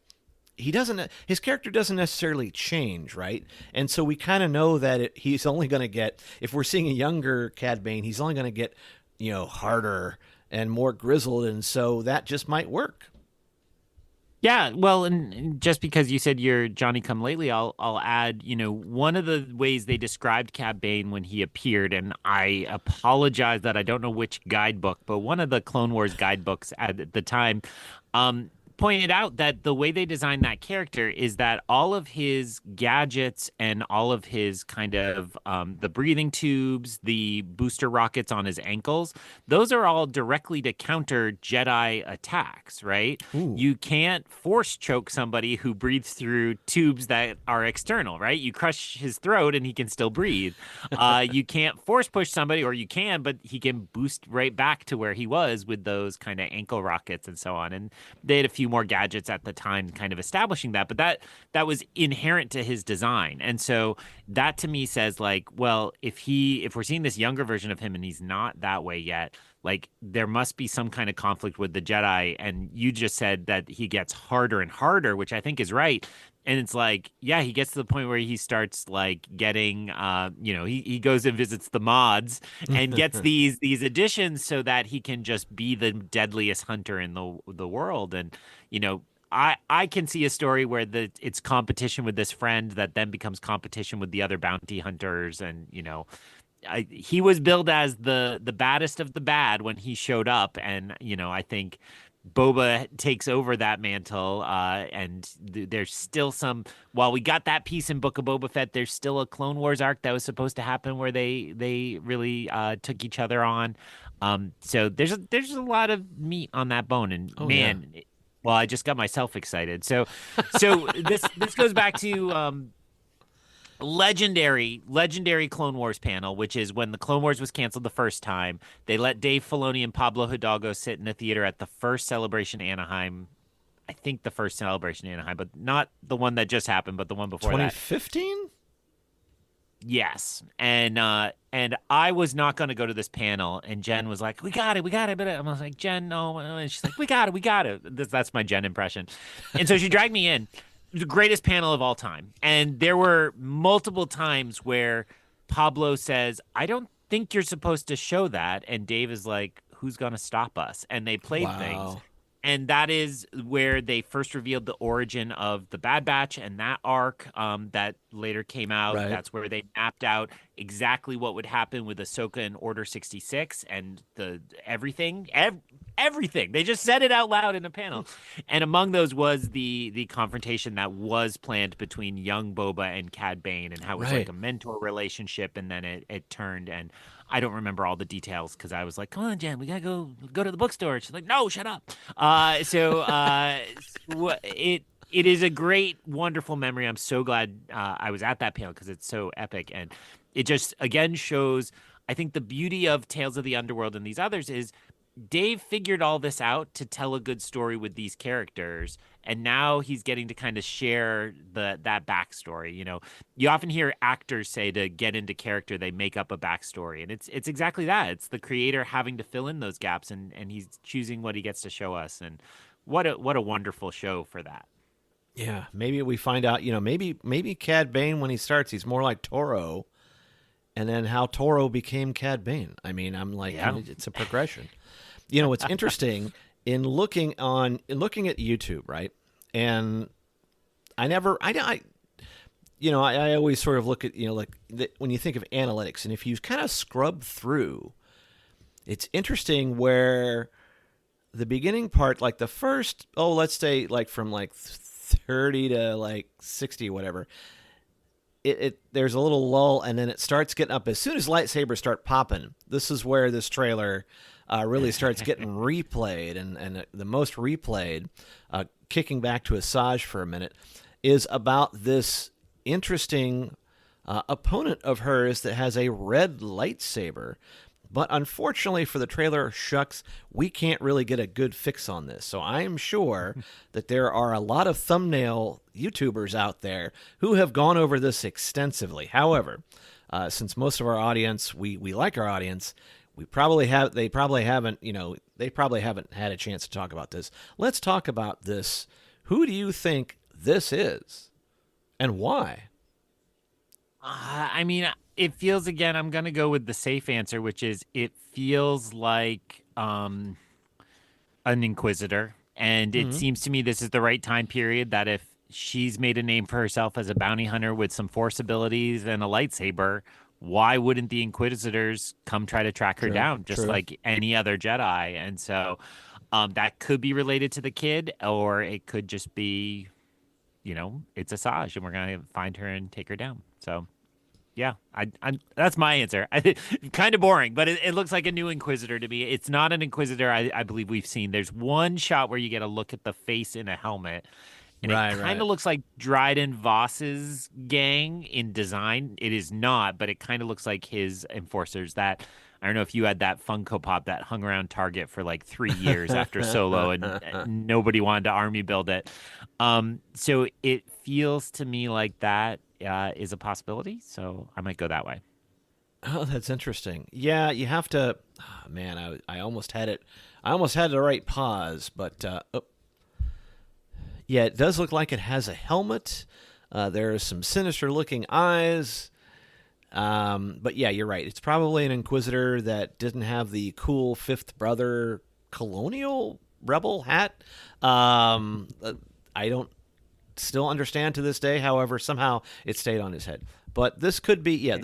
his character doesn't necessarily change, right? And so we kind of know that he's only going to get, if we're seeing a younger Cad Bane, he's only going to get, harder and more grizzled, and so that just might work.
Yeah, well, and just because you said you're Johnny Come Lately, I'll add, one of the ways they described Cad Bane when he appeared, and I apologize that I don't know which guidebook, but one of the Clone Wars guidebooks at the time pointed out that the way they designed that character is that all of his gadgets and all of his kind of the breathing tubes, the booster rockets on his ankles, those are all directly to counter Jedi attacks, right?
Ooh.
You can't force choke somebody who breathes through tubes that are external, right? You crush his throat and he can still breathe. You can't force push somebody, or you can, but he can boost right back to where he was with those kind of ankle rockets and so on. And they had a few more gadgets at the time kind of establishing that, but that was inherent to his design. And so that to me says, like, well, if we're seeing this younger version of him and he's not that way yet, like, there must be some kind of conflict with the Jedi. And you just said that he gets harder and harder, which I think is right. And it's like, yeah, he gets to the point where he starts like getting, he goes and visits the mods and gets these additions so that he can just be the deadliest hunter in the world. And, I can see a story where it's competition with this friend that then becomes competition with the other bounty hunters. And, he was billed as the baddest of the bad when he showed up. And, I think Boba takes over that mantle, and there's still while we got that piece in Book of Boba Fett, there's still a Clone Wars arc that was supposed to happen where they really took each other on. So there's a lot of meat on that bone, and well, I just got myself excited. So this goes back to legendary Clone Wars panel, which is when the Clone Wars was canceled the first time. They let Dave Filoni and Pablo Hidalgo sit in the theater at the first Celebration Anaheim. I think the first Celebration Anaheim, but not the one that just happened, but the one before
2015?
Yes. And I was not going to go to this panel, and Jen was like, we got it. But I was like, Jen, no. And she's like, we got it. That's my Jen impression. And so she dragged me in. The greatest panel of all time. And there were multiple times where Pablo says, I don't think you're supposed to show that. And Dave is like, who's going to stop us? And they played things. And that is where they first revealed the origin of the Bad Batch and that arc that later came out.
Right.
That's where they mapped out exactly what would happen with Ahsoka and Order 66 and everything. Everything. They just said it out loud in a panel. And among those was the confrontation that was planned between young Boba and Cad Bane, and how it was like a mentor relationship, and then it turned. And I don't remember all the details because I was like, "Come on, Jen, we gotta go to the bookstore." She's like, "No, shut up." It is a great, wonderful memory. I'm so glad I was at that panel because it's so epic, and it just again shows. I think the beauty of Tales of the Underworld and these others is Dave figured all this out to tell a good story with these characters, and now he's getting to kind of share that backstory. You know, you often hear actors say to get into character, they make up a backstory, and it's exactly that. It's the creator having to fill in those gaps, and he's choosing what he gets to show us. And what a wonderful show for that.
Yeah, maybe we find out. Maybe Cad Bane when he starts, he's more like Toro, and then how Toro became Cad Bane. I mean, I'm like, it's a progression. What's interesting in looking at YouTube, right? And I always sort of look at, when you think of analytics, and if you kind of scrub through, it's interesting where the beginning part, like the first, let's say like from like 30 to like 60, whatever, there's a little lull, and then it starts getting up. As soon as lightsabers start popping, this is where this trailer really starts getting replayed, and the most replayed, kicking back to Asajj for a minute, is about this interesting opponent of hers that has a red lightsaber. But unfortunately for the trailer, shucks, we can't really get a good fix on this. So I am sure that there are a lot of thumbnail YouTubers out there who have gone over this extensively. However, since most of our audience, we like our audience, they probably haven't had a chance to talk about this. Let's talk about this. Who do you think this is, and why?
I mean, it feels, again, I'm going to go with the safe answer, which is it feels like an Inquisitor. And it seems to me this is the right time period that if she's made a name for herself as a bounty hunter with some Force abilities and a lightsaber, why wouldn't the Inquisitors come try to track her down just like any other Jedi? And so that could be related to the kid, or it could just be, it's Asajj, and we're going to find her and take her down. So, yeah, that's my answer. Kind of boring, but it looks like a new Inquisitor to me. It's not an Inquisitor I believe we've seen. There's one shot where you get a look at the face in a helmet, and it kind of looks like Dryden Voss's gang in design. It is not, but it kind of looks like his enforcers. That, I don't know if you had that Funko Pop that hung around Target for like 3 years after Solo, and nobody wanted to army build it. So it feels to me like that is a possibility. So I might go that way.
Oh, that's interesting. Yeah, you have to. Oh, man, I almost had it. I almost had the right pause, but yeah, it does look like it has a helmet. There are some sinister-looking eyes. But yeah, you're right. It's probably an Inquisitor that didn't have the cool fifth brother colonial rebel hat. I don't still understand to this day. However, somehow it stayed on his head. But this could be, a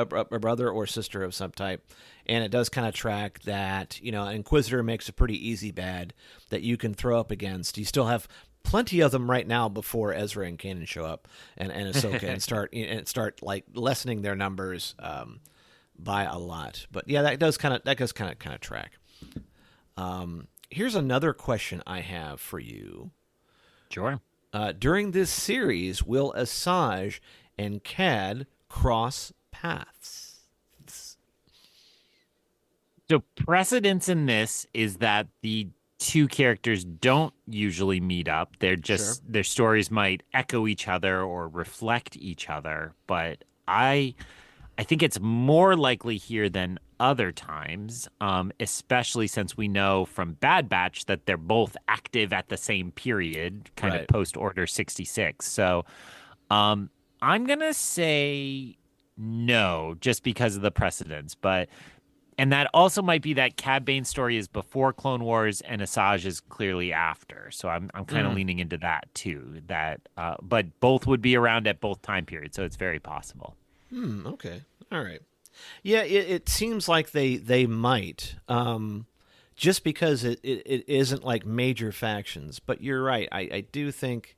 brother or sister of some type. And it does kind of track that, an Inquisitor makes a pretty easy bad that you can throw up against. You still have plenty of them right now before Ezra and Kanan show up and Ahsoka and start like lessening their numbers by a lot. But yeah, that does kind of track. Here's another question I have for you.
Sure.
During this series, will Asajj and Cad cross paths?
So precedence in this is that the two characters don't usually meet up. They're just their stories might echo each other or reflect each other. But I think it's more likely here than other times, especially since we know from Bad Batch that they're both active at the same period, kind of post Order 66. So I'm going to say no, just because of the precedence. But And that also might be that Cad Bane story is before Clone Wars and Asajj is clearly after. So I'm kind of leaning into that too. That but both would be around at both time periods, so it's very possible.
Okay. All right. Yeah, it seems like they might. Just because it isn't like major factions. But you're right. I do think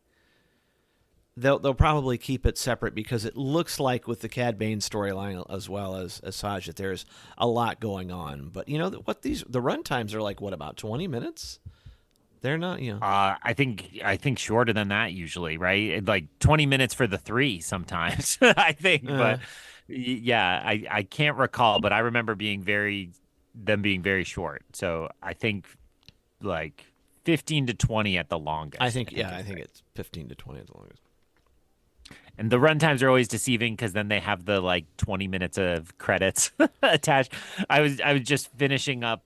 they'll probably keep it separate because it looks like with the Cad Bane storyline as well as Asajj that there's a lot going on. But you know the run times are like what, about 20 minutes? They're not, you know.
I think shorter than that usually, right? Like 20 minutes for the 3 sometimes. I think, but yeah, I can't recall, but I remember them being very short. So I think like 15 to 20 at the longest.
I think it's 15 to 20 at the longest.
And the runtimes are always deceiving because then they have the like 20 minutes of credits attached. I was just finishing up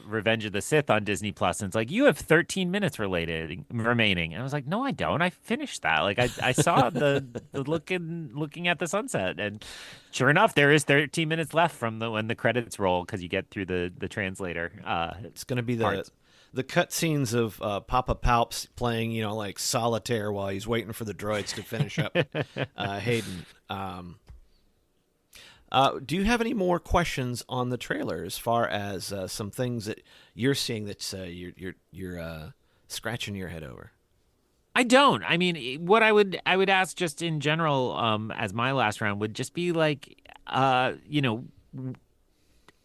Revenge of the Sith on Disney Plus, and it's like, you have 13 minutes remaining. And I was like, no, I don't. I finished that. Like I saw the looking at the sunset, and sure enough, there is 13 minutes left from when the credits roll because you get through the translator.
It's going to be
parts.
The cutscenes of Papa Palps playing, you know, like solitaire while he's waiting for the droids to finish up Hayden. Do you have any more questions on the trailer as far as some things that you're seeing that you're scratching your head over?
I don't. I mean, what I would ask just in general, as my last round would just be like, you know,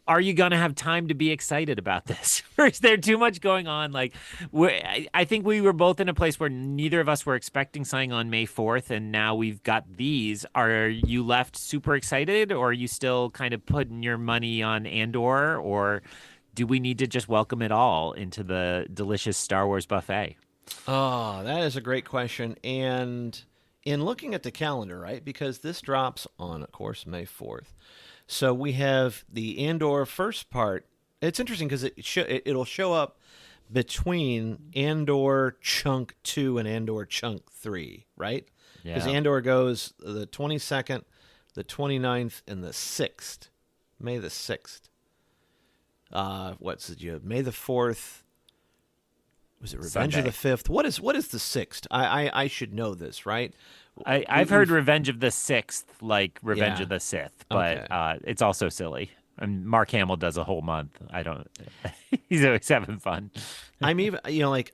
are you going to have time to be excited about this? Or is there too much going on? Like, I think we were both in a place where neither of us were expecting something on May 4th, and now we've got these. Are you left super excited, or are you still kind of putting your money on Andor, or do we need to just welcome it all into the delicious Star Wars buffet?
Oh, that is a great question. And in looking at the calendar, right, because this drops on, of course, May 4th. So we have the Andor first part. It's interesting because it'll show up between Andor Chunk 2 and Andor Chunk 3, right? Because Andor goes the 22nd, the 29th, and the 6th. May the 6th. What's it? You have May the 4th. Was it Revenge of the 5th? What is the 6th? I should know this, right?
I've heard Revenge of the 6th, like Revenge of the Sith, but it's also silly. And Mark Hamill does a whole month. I don't. He's always having fun.
I'm even, you know, like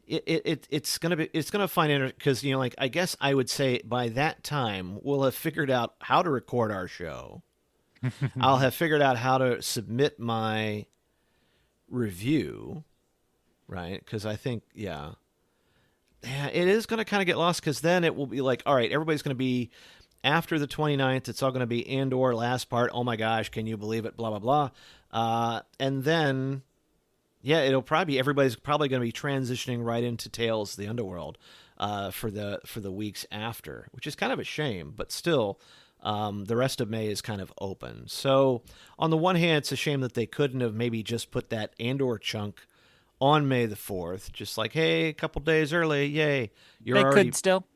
it's gonna find interesting because, you know, like I guess I would say by that time we'll have figured out how to record our show. I'll have figured out how to submit my review, right? Because I think, yeah, it is going to kind of get lost because then it will be like, all right, everybody's going to be after the 29th. It's all going to be Andor last part. Oh my gosh, can you believe it? Blah, blah, blah. And then, yeah, everybody's probably going to be transitioning right into Tales of the Underworld for the weeks after, which is kind of a shame, but still, the rest of May is kind of open. So on the one hand, it's a shame that they couldn't have maybe just put that Andor chunk on May the 4th, just like, hey, a couple days early, yay.
They could still.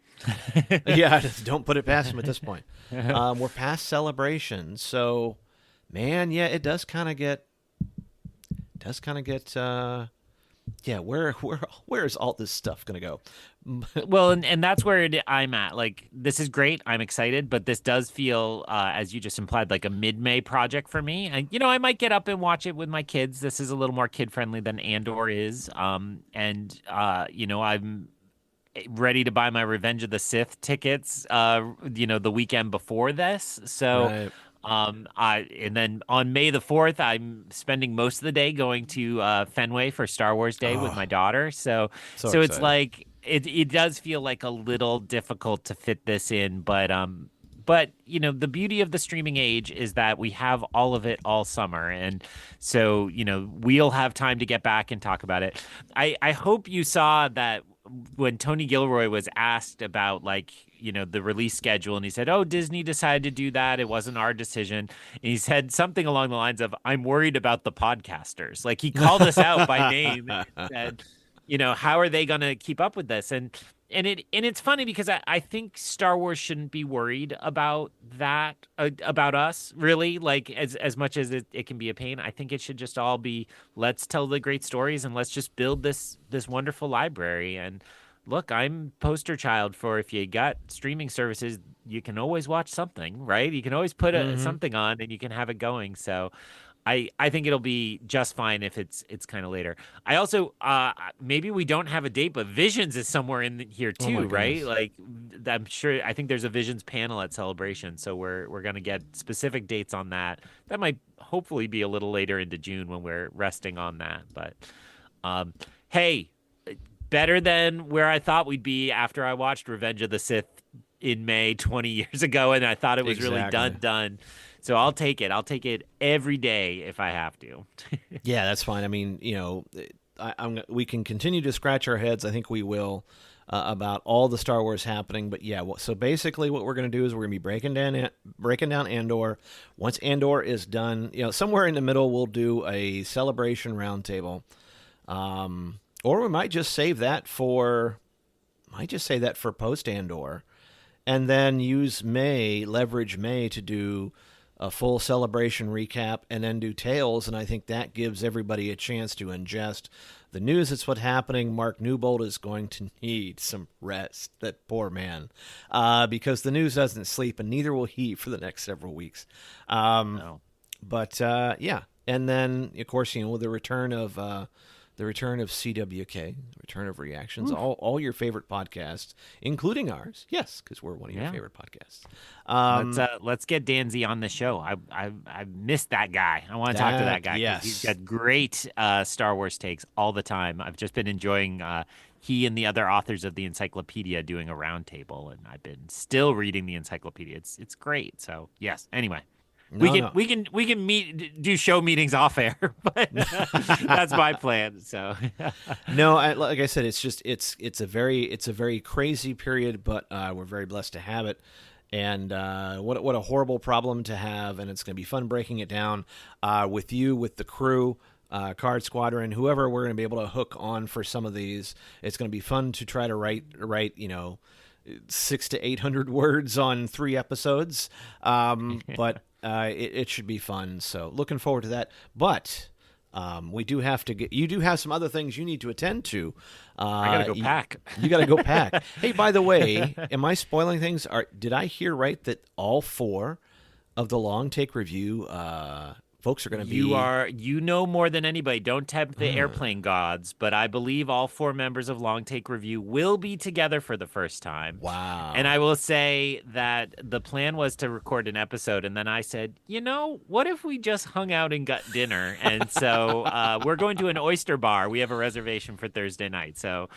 Yeah, don't put it past them at this point. We're past Celebration. So, man, yeah, it does kind of get, yeah, where is all this stuff going to go?
Well, and that's where I'm at. Like, this is great. I'm excited, but this does feel, as you just implied, like a mid-May project for me. And, you know, I might get up and watch it with my kids. This is a little more kid-friendly than Andor is. You know, I'm ready to buy my Revenge of the Sith tickets, you know, the weekend before this. So...
Right.
And then on May the 4th, I'm spending most of the day going to Fenway for Star Wars Day with my daughter. So it's like it does feel like a little difficult to fit this in, but you know, the beauty of the streaming age is that we have all of it all summer, and so, you know, we'll have time to get back and talk about it. I hope you saw that when Tony Gilroy was asked about, like, you know, the release schedule, and he said, oh, Disney decided to do that. It wasn't our decision. And he said something along the lines of, I'm worried about the podcasters. Like, he called us out by name and said, you know, how are they going to keep up with this? And And it's funny because I think Star Wars shouldn't be worried about that about us really, like as much as it can be a pain. I think it should just all be, let's tell the great stories and let's just build this wonderful library. And look, I'm poster child for, if you got streaming services, you can always watch something, right? You can always put something on and you can have it going. So I think it'll be just fine if it's kind of later. I also maybe we don't have a date, but Visions is somewhere in here
Oh my
too, right?
goodness.
Like I'm sure, I think there's a Visions panel at Celebration, so we're gonna get specific dates on that. That might hopefully be a little later into June when we're resting on that. But hey, better than where I thought we'd be after I watched Revenge of the Sith in May 20 years ago, and I thought it was really
Exactly.
done. So I'll take it. I'll take it every day if I have to.
Yeah, that's fine. I mean, we can continue to scratch our heads. I think we will, about all the Star Wars happening. But yeah, so basically, what we're going to do is we're going to be breaking down Andor. Once Andor is done, somewhere in the middle, we'll do a celebration roundtable, or we might just save that for post Andor, and then leverage May to do a full celebration recap and then do Tales. And I think that gives everybody a chance to ingest the news that's what's happening. Mark Newbold is going to need some rest, that poor man, because the news doesn't sleep, and neither will he for the next several weeks.
No.
But yeah, and then of course the return of CWK, the return of Reactions, all your favorite podcasts, including ours. Yes, because we're one of your favorite podcasts.
Let's get Danzy on the show. I missed that guy. I want to talk to that guy. 'Cause
yes.
he's got great Star Wars takes all the time. I've just been enjoying he and the other authors of the encyclopedia doing a roundtable, and I've been still reading the encyclopedia. It's great. So yes. Anyway. We can do show meetings off air, but that's my plan. So
no, like I said, it's a very crazy period, but we're very blessed to have it. And what a horrible problem to have, and it's going to be fun breaking it down with you, with the crew, Card Squadron, whoever we're going to be able to hook on for some of these. It's going to be fun to try to write 600 to 800 words on 3 episodes, but it should be fun. So looking forward to that. But you do have some other things you need to attend to.
I gotta go pack.
You gotta go pack. Hey, by the way, am I spoiling things? Did I hear right that all 4 of the long take review folks are going to be...
You know more than anybody. Don't tempt the airplane gods, but I believe all 4 members of Long Take Review will be together for the first time.
Wow.
And I will say that the plan was to record an episode, and then I said, what if we just hung out and got dinner? And so we're going to an oyster bar. We have a reservation for Thursday night. So,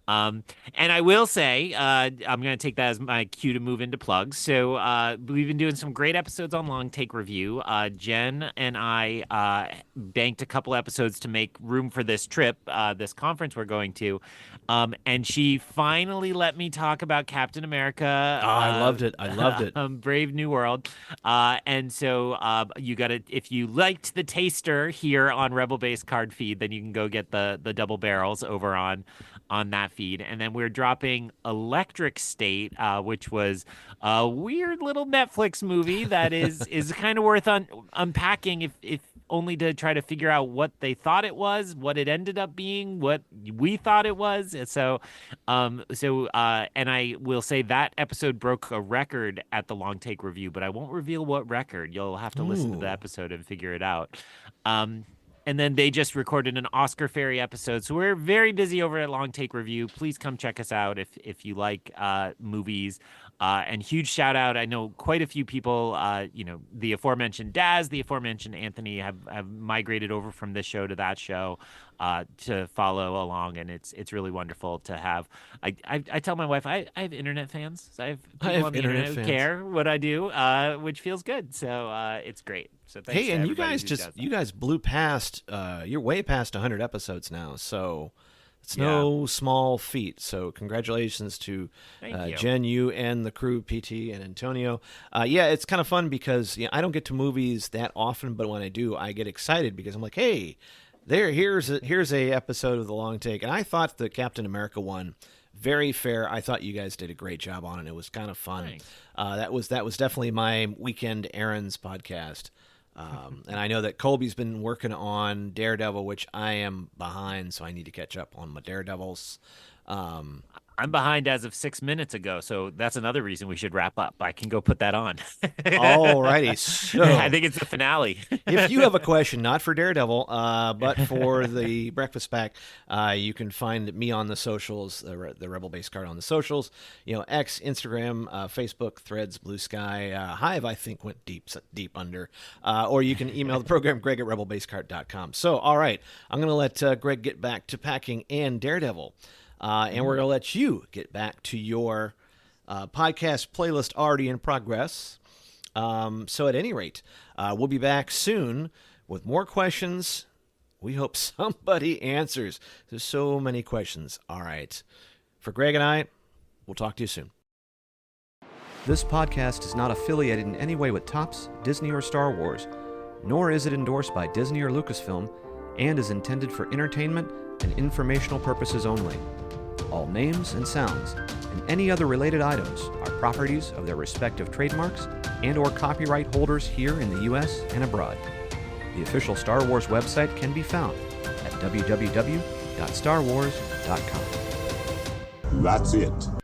and I will say, I'm going to take that as my cue to move into plugs. So we've been doing some great episodes on Long Take Review. Jen and I banked a couple episodes to make room for this trip, this conference we're going to. And she finally let me talk about Captain America.
I loved it.
Brave New World. And so you got to, if you liked the taster here on Rebel Base Card Feed, then you can go get the double barrels over on that feed. And then we're dropping Electric State, which was a weird little Netflix movie that is kind of worth unpacking if only to try to figure out what they thought it was, what it ended up being, what we thought it was. So and I will say that episode broke a record at the Long Take Review, but I won't reveal what record. You'll have to listen to the episode and figure it out. And then they just recorded an Oscar Ferry episode. So we're very busy over at Long Take Review. Please come check us out if you like movies. And huge shout out. I know quite a few people, the aforementioned Daz, the aforementioned Anthony have migrated over from this show to that show to follow along. And it's really wonderful to have. I tell my wife, I have internet fans. I have people on the internet who care what I do, which feels good. So it's great. So thanks.
Hey, and you guys blew past, you're way past 100 episodes now. So it's no small feat. So congratulations to Jen, you and the crew, PT and Antonio. It's kind of fun because I don't get to movies that often, but when I do, I get excited because I'm like, hey, here's a episode of The Long Take. And I thought the Captain America one very fair. I thought you guys did a great job on it. It was kind of fun.
Thanks.
That was definitely my weekend errands podcast. And I know that Colby's been working on Daredevil, which I am behind, so I need to catch up on my Daredevils.
I'm behind as of 6 minutes ago, so that's another reason we should wrap up. I can go put that on.
Alrighty, so
I think it's the finale.
if you have a question, not for Daredevil, but for the Breakfast Pack, you can find me on the socials, the Rebel Base Card on the socials. X, Instagram, Facebook, Threads, Blue Sky, Hive. I think went deep under. Or you can email the program, Greg at rebelbasecard.com. So, all right, I'm going to let Greg get back to packing and Daredevil. And we're going to let you get back to your podcast playlist already in progress. So at any rate, we'll be back soon with more questions. We hope somebody answers. There's so many questions. All right. For Greg and I, we'll talk to you soon. This podcast is not affiliated in any way with Topps, Disney, or Star Wars, nor is it endorsed by Disney or Lucasfilm, and is intended for entertainment and informational purposes only. All names and sounds and any other related items are properties of their respective trademarks and or copyright holders here in the U.S. and abroad. The official Star Wars website can be found at www.starwars.com.
That's it.